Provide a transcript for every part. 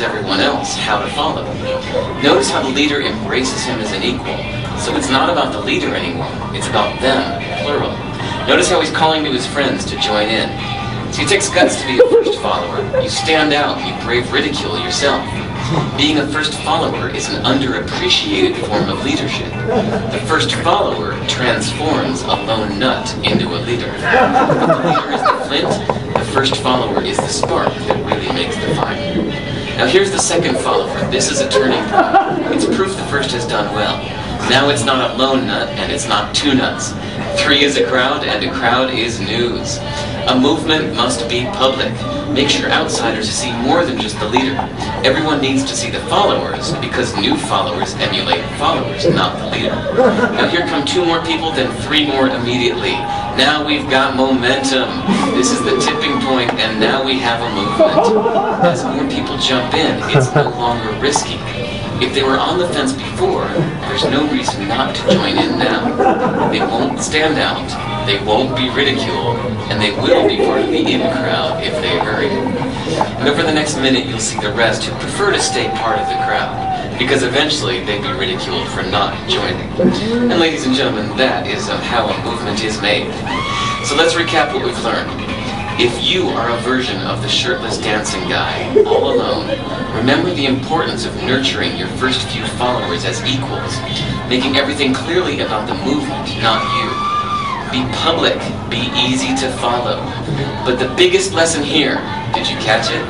shows everyone else how to follow. Notice how the leader embraces him as an equal. So it's not about the leader anymore, it's about them, plural. Notice how he's calling to his friends to join in. See, it takes guts to be a first follower. You stand out, you brave ridicule yourself. Being a first follower is an underappreciated form of leadership. The first follower transforms a lone nut into a leader. The leader is the flint, the first follower is the spark that really makes the fire. Now here's the second follower. This is a turning point. It's proof the first has done well. Now it's not a lone nut, and it's not two nuts. 3 is a crowd, and a crowd is news. A movement must be public. Make sure outsiders see more than just the leader. Everyone needs to see the followers, because new followers emulate followers, not the leader. Now here come 2 more people, then 3 more immediately. Now we've got momentum. This is the tipping point, and now we have a movement. As more people jump in, it's no longer risky. If they were on the fence before, there's no reason not to join in now. They won't stand out, they won't be ridiculed, and they will be part of the in crowd if they hurry. And over the next minute, you'll see the rest who prefer to stay part of the crowd, because eventually they'd be ridiculed for not joining. And ladies and gentlemen, that is how a movement is made. So let's recap what we've learned. If you are a version of the shirtless dancing guy, all alone, remember the importance of nurturing your first few followers as equals, making everything clearly about the movement, not you. Be public, be easy to follow. But the biggest lesson here, did you catch it?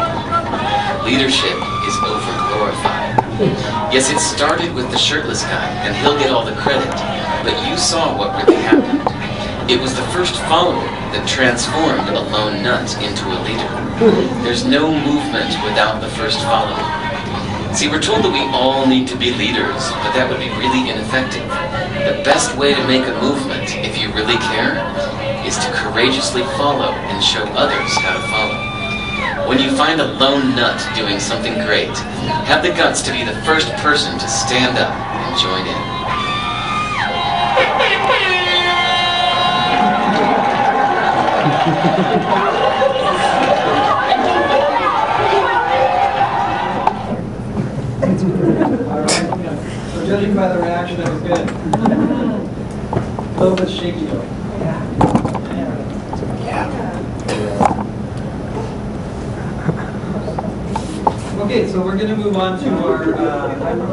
Leadership is over-glorified. Yes, it started with the shirtless guy, and he'll get all the credit, but you saw what really happened. It was the first follower that transformed a lone nut into a leader. There's no movement without the first follower. See, we're told that we all need to be leaders, but that would be really ineffective. The best way to make a movement, if you really care, is to courageously follow and show others how to follow. When you find a lone nut doing something great, have the guts to be the first person to stand up and join in. So judging by the reaction, it was good. A little bit shaky though. Okay, so we're going to move on to our,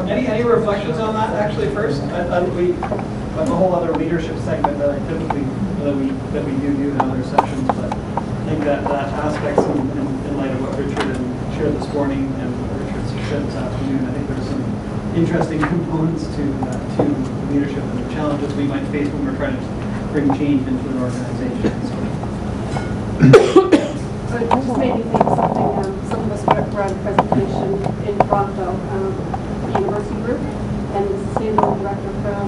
any reflections on that actually first? We have a whole other leadership segment that I typically, that we do in other sessions, but I think that aspects in light of what Richard shared this morning and what Richard shared this afternoon, I think there's some interesting components to leadership and the challenges we might face when we're trying to bring change into an organization. So it just made me think of something, some of us were at a presentation in Toronto, university group, and the sustainability director from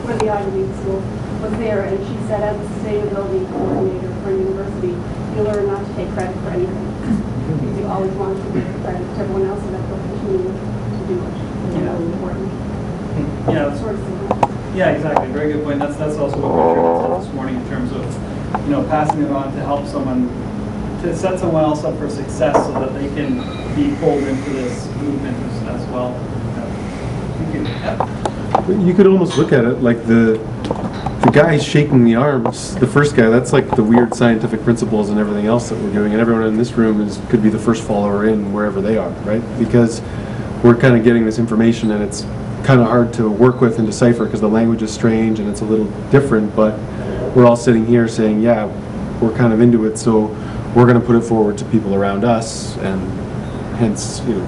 one of the Ivy League schools was there, and she said, as a sustainability coordinator for a university, you learn not to take credit for anything. Because you always want to give credit to everyone else, and that will continue to do it. You know, important. Yeah, sort of thing. Yeah, exactly. Very good point. That's also what Richard said this morning in terms of, you know, passing it on to help someone, to set someone else up for success so that they can be pulled into this movement as well. You could almost look at it like the guy shaking the arms, the first guy, that's like the weird scientific principles and everything else that we're doing, and everyone in this room could be the first follower in wherever they are, right? Because we're kind of getting this information and it's kind of hard to work with and decipher because the language is strange and it's a little different, but we're all sitting here saying, yeah, we're kind of into it, so we're going to put it forward to people around us, and hence, you know,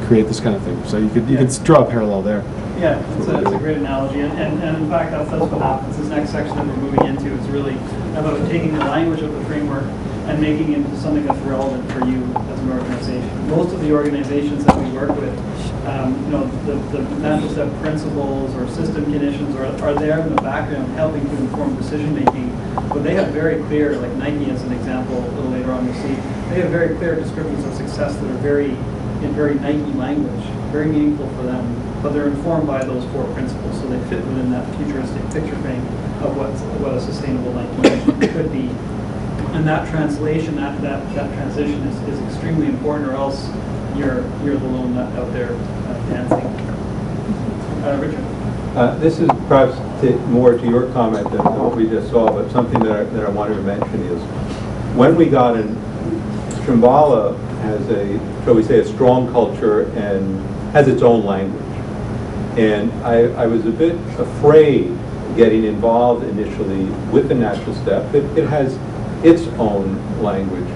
create this kind of thing. So you could draw a parallel there. Yeah, it's a great analogy, and in fact, that's what happens. This next section that we're moving into is really about taking the language of the framework and making it into something that's relevant for you as an organization. Most of the organizations that we work with, you know, the not just have principles or system conditions are there in the background helping to inform decision making, but they have very clear, like Nike as an example, a little later on you'll see, they have very clear descriptions of success that are in very Nike language, very meaningful for them, but they're informed by those 4 principles, so they fit within that futuristic picture frame of what a sustainable Nike could be. And that translation, that transition is extremely important, or else you're the lone nut out there dancing. Richard? This is perhaps more to your comment than what we just saw, but something that I wanted to mention is when we got in, Shambhala has shall we say, a strong culture and has its own language. And I was a bit afraid getting involved initially with the natural step. It has its own language.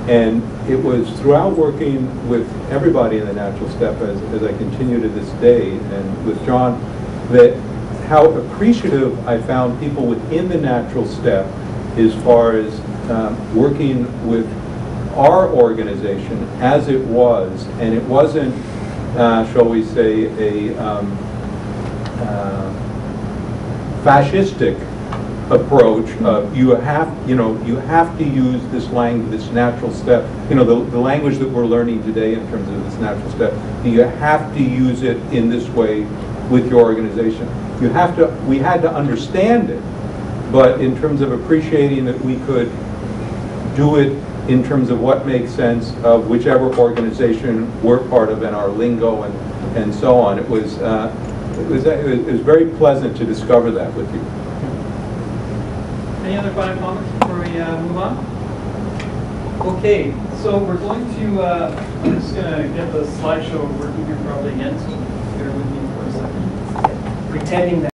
And it was throughout working with everybody in the natural step, as I continue to this day, and with John, that how appreciative I found people within the natural step as far as working with our organization as it was. And it wasn't, shall we say, a fascistic approach of you have to use this language, this natural step, the language that we're learning today in terms of this natural step. You have to use it in this way with your organization. We had to understand it, but in terms of appreciating that we could do it in terms of what makes sense of whichever organization we're part of and our lingo and so on. It was very pleasant to discover that with you. Any other final comments before we move on? Okay, so we're going to, I'm just going to get the slideshow working here probably again, so bear with me for a second. Pretending that